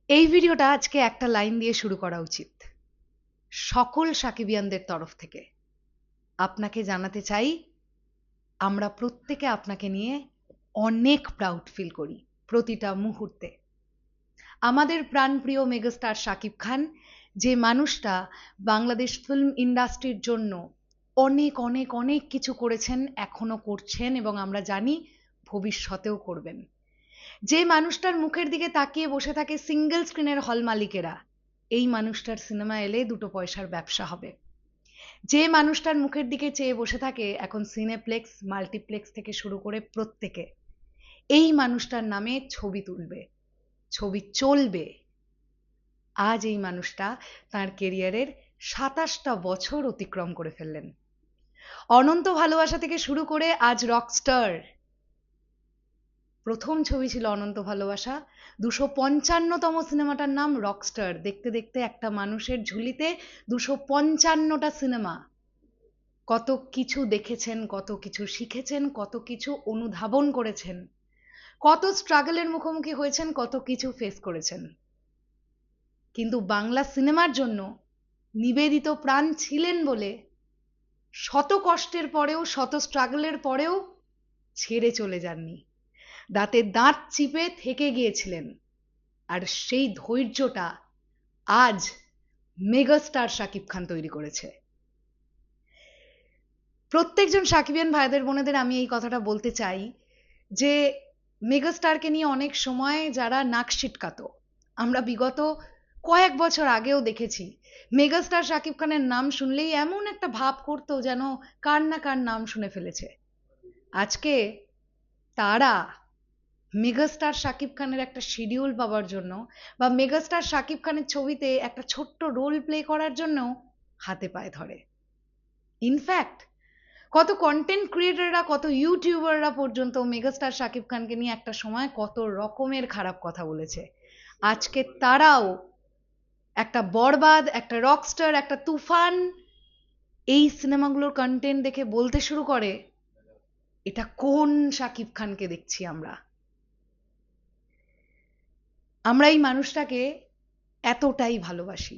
এই ভিডিওটা আজকে একটা লাইন দিয়ে শুরু করা উচিত। সকল সাকিবিয়ানদের তরফ থেকে আপনাকে জানাতে চাই, আমরা প্রত্যেকে আপনাকে নিয়ে অনেক প্রাউড ফিল করি প্রতিটা মুহূর্তে। আমাদের প্রাণপ্রিয় মেগাস্টার শাকিব খান, যে মানুষটা বাংলাদেশ ফিল্ম ইন্ডাস্ট্রির জন্য অনেক অনেক অনেক কিছু করেছেন, এখনো করছেন এবং আমরা জানি ভবিষ্যতেও করবেন। যে মানুষটার মুখের দিকে তাকিয়ে বসে থাকে সিঙ্গেল স্ক্রিনের হল মালিকেরা, এই মানুষটার সিনেমা এলে দুটো পয়সার ব্যবসা হবে। যে মানুষটার মুখের দিকে চেয়ে বসে থাকে এখন সিনেপ্লেক্স মাল্টিপ্লেক্স থেকে শুরু করে প্রত্যেকে, এই মানুষটার নামে ছবি তুলবে, ছবি চলবে। আজ এই মানুষটা তার কেরিয়ারের ২৭টা বছর অতিক্রম করে ফেললেন। অনন্ত ভালোবাসা থেকে শুরু করে আজ রকস্টার। প্রথম ছবি ছিল অনন্ত ভালোবাসা, ২৫৫তম সিনেমাটার নাম রকস্টার। দেখতে দেখতে একটা মানুষের ঝুলিতে ২৫৫টা সিনেমা। কত কিছু দেখেছেন, কত কিছু শিখেছেন, কত কিছু অনুধাবন করেছেন, কত স্ট্রাগলের মুখোমুখি হয়েছেন, কত কিছু ফেস করেছেন। কিন্তু বাংলা সিনেমার জন্য নিবেদিত প্রাণ ছিলেন বলে শত কষ্টের পরেও, শত স্ট্রাগলের পরেও ছেড়ে চলে যাননি। দাঁতে দাঁত চিপে থেকে গিয়েছিলেন। আর সেই ধৈর্যটা আজ মেগাস্টার শাকিব খান তৈরি করেছে। প্রত্যেকজন সাকিবিয়ান ভাইদের বোনেদের আমি এই কথাটা বলতে চাই যে মেগাস্টারকে নিয়ে অনেক সময় যারা নাক সিটকাতো, আমরা বিগত কয়েক বছর আগেও দেখেছি মেগাস্টার শাকিব খানের নাম শুনলেই এমন একটা ভাব করতো যেন কার না কার নাম শুনে ফেলেছে। আজকে তারা মেগাস্টার শাকিব খানের একটা শিডিউল পাওয়ার জন্য বা মেগাস্টার শাকিব খানের ছবিতে একটা ছোট্ট রোল প্লে করার জন্য হাতে পায়ে ধরে। ইনফ্যাক্ট কত কন্টেন্ট ক্রিয়েটররা, কত ইউটিউবাররা পর্যন্ত মেগাস্টার শাকিব খানকে নিয়ে একটা সময় কত রকমের খারাপ কথা বলেছে। আজকে তারাও একটা বরবাদ, একটা রকস্টার, একটা তুফান, এই সিনেমাগুলোর কন্টেন্ট দেখে বলতে শুরু করে, এটা কোন শাকিব খানকে দেখছি আমরা। আমরা এই মানুষটাকে এতটাই ভালোবাসি।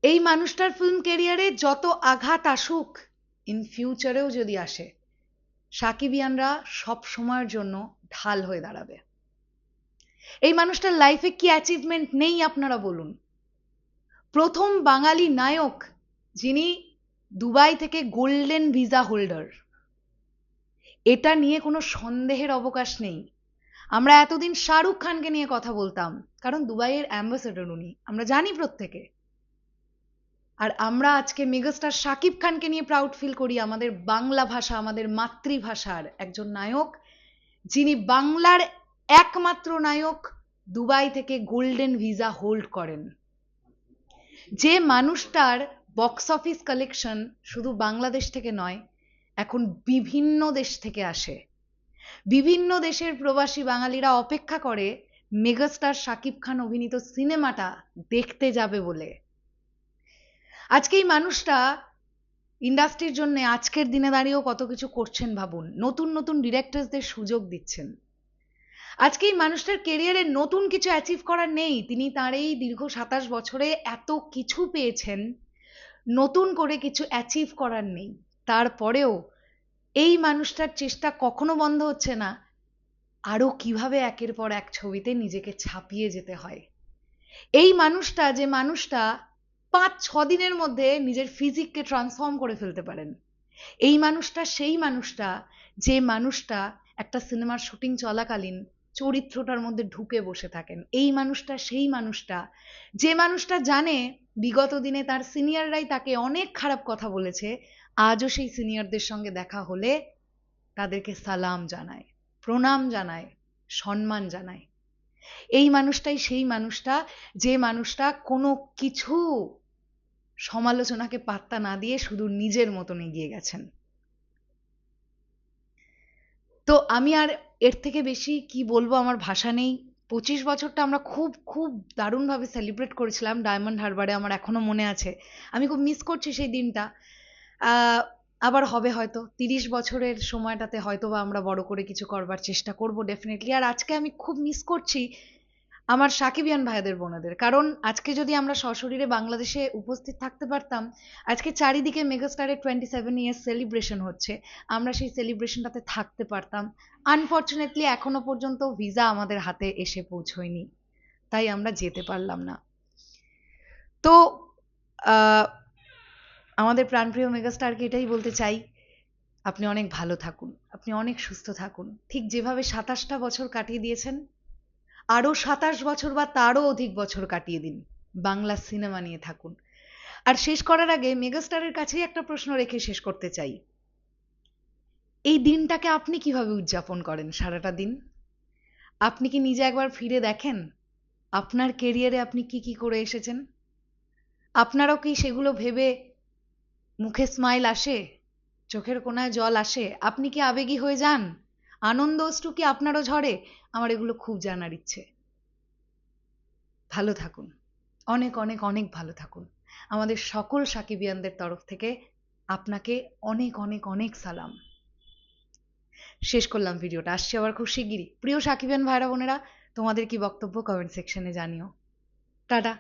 এই মানুষটার ফিল্ম ক্যারিয়ারে যত আঘাত আসুক, ইন ফিউচারেও যদি আসে, সাকিবিয়ানরা সব সময়ের জন্য ঢাল হয়ে দাঁড়াবে। এই মানুষটার লাইফে কি অ্যাচিভমেন্ট নেই আপনারা বলুন? প্রথম বাঙালি নায়ক যিনি দুবাই থেকে গোল্ডেন ভিসা হোল্ডার, এটা নিয়ে কোনো সন্দেহের অবকাশ নেই। আমরা এতদিন শাহরুখ খানকে নিয়ে কথা বলতাম, কারণ দুবাইয়ের অ্যাম্বাসেডর উনি, আমরা জানি প্রত্যেকে। আর আমরা আজকে মেগাস্টার শাকিব খানকে নিয়ে প্রাউড ফিল করি, আমাদের বাংলা ভাষা, আমাদের মাতৃভাষার একজন নায়ক, যিনি বাংলার একমাত্র নায়ক দুবাই থেকে গোল্ডেন ভিসা হোল্ড করেন। যে মানুষটার বক্স অফিস কালেকশন শুধু বাংলাদেশ থেকে নয়, এখন বিভিন্ন দেশ থেকে আসে। বিভিন্ন দেশের প্রবাসী বাঙালিরা অপেক্ষা করে মেগাস্টার শাকিব খান অভিনীত সিনেমাটা দেখতে যাবে বলে। আজকে এই মানুষটা ইন্ডাস্ট্রির জন্য আজকের দিনে দাঁড়িয়েও কত কিছু করছেন ভাবুন। নতুন নতুন ডিরেক্টরসদের সুযোগ দিচ্ছেন। আজকে এই মানুষটার কেরিয়ারে নতুন কিছু অ্যাচিভ করার নেই। তিনি তার এই দীর্ঘ ২৭ বছরে এত কিছু পেয়েছেন, নতুন করে কিছু অ্যাচিভ করার নেই। তারপরেও এই মানুষটার চেষ্টা কখনো বন্ধ হচ্ছে না আরো কিভাবে একের পর এক ছবিতে নিজেকে ছাপিয়ে যেতে হয়। এই মানুষটা, যে মানুষটা ৫-৬ দিনের মধ্যে নিজের ফিজিককে ট্রান্সফর্ম করে ফেলতে পারেন, এই মানুষটা সেই মানুষটা যে মানুষটা একটা সিনেমার শুটিং চলাকালীন চরিত্রটার মধ্যে ঢুকে বসে থাকেন। এই মানুষটা সেই মানুষটা যে মানুষটা জানে বিগত দিনে তার সিনিয়ররাই তাকে অনেক খারাপ কথা বলেছে, আজও সেই সিনিয়রদের সঙ্গে দেখা হলে তাদেরকে সালাম জানায়, প্রণাম জানায়, সম্মান জানায়। এই মানুষটাই সেই মানুষটা যে মানুষটা কোনো কিছু সমালোচনাকে পাত্তা না দিয়ে শুধু নিজের মতন এগিয়ে গেছেন। তো আমি আর এর থেকে বেশি কি বলবো, আমার ভাষা নেই। ২৫ বছরটা আমরা খুব খুব দারুণভাবে সেলিব্রেট করেছিলাম ডায়মন্ড হারবারে, আমার এখনো মনে আছে। আমি খুব মিস করছি সেই দিনটা। আহ, আবার হবে হয়তো ৩০ বছরের সময়টাতে হয়তো বা আমরা বড় করে কিছু করবার চেষ্টা করব ডেফিনেটলি। আর আজকে আমি খুব মিস করছি আমার সাকিবিয়ান ভাইদের বোনেদের। কারণ আজকে যদি আমরা সশরীরে বাংলাদেশে উপস্থিত থাকতে পারতাম, আজকে চারিদিকে মেগাস্টারের 27 ইয়ার্স সেলিব্রেশন হচ্ছে, আমরা সেই সেলিব্রেশনটাতে থাকতে পারতাম। আনফর্চুনেটলি এখনো পর্যন্ত ভিসা আমাদের হাতে এসে পৌঁছয়নি, তাই আমরা যেতে পারলাম না। তো আমাদের প্রাণপ্রিয় মেগাস্টারকে এটাই বলতে চাই, আপনি অনেক ভালো থাকুন, আপনি অনেক সুস্থ থাকুন। ঠিক যেভাবে 27টা বছর কাটিয়ে দিয়েছেন, আরো 27 বছর বা তারও অধিক বছর কাটিয়ে দিন, বাংলা সিনেমা নিয়ে থাকুন। আর শেষ করার আগে মেগাস্টারের কাছেই একটা প্রশ্ন রেখে শেষ করতে চাই, এই দিনটাকে আপনি কিভাবে উদযাপন করেন সারাটা দিন? আপনি কি নিজে একবার ফিরে দেখেন আপনার কেরিয়ারে আপনি কি কি করে এসেছেন? আপনারও কি সেগুলো ভেবে মুখে স্মাইল আসে, চোখের কোণায় জল আসে? আপনি কি আবেগী হয়ে যান? আনন্দ অশ্রু কি আপনারও ঝরে? আমার এগুলো খুব জানার ইচ্ছে। ভালো থাকুন, অনেক অনেক অনেক ভালো থাকুন। আমাদের সকল সাকিবিয়ানদের তরফ থেকে আপনাকে অনেক অনেক অনেক সালাম। শেষ করলাম ভিডিওটা, আসছি আবার খুব শিগগিরই। প্রিয় সাকিবিয়ান ভাইরা বোনেরা, তোমাদের কি বক্তব্য কমেন্ট সেকশনে জানিও। টাটা।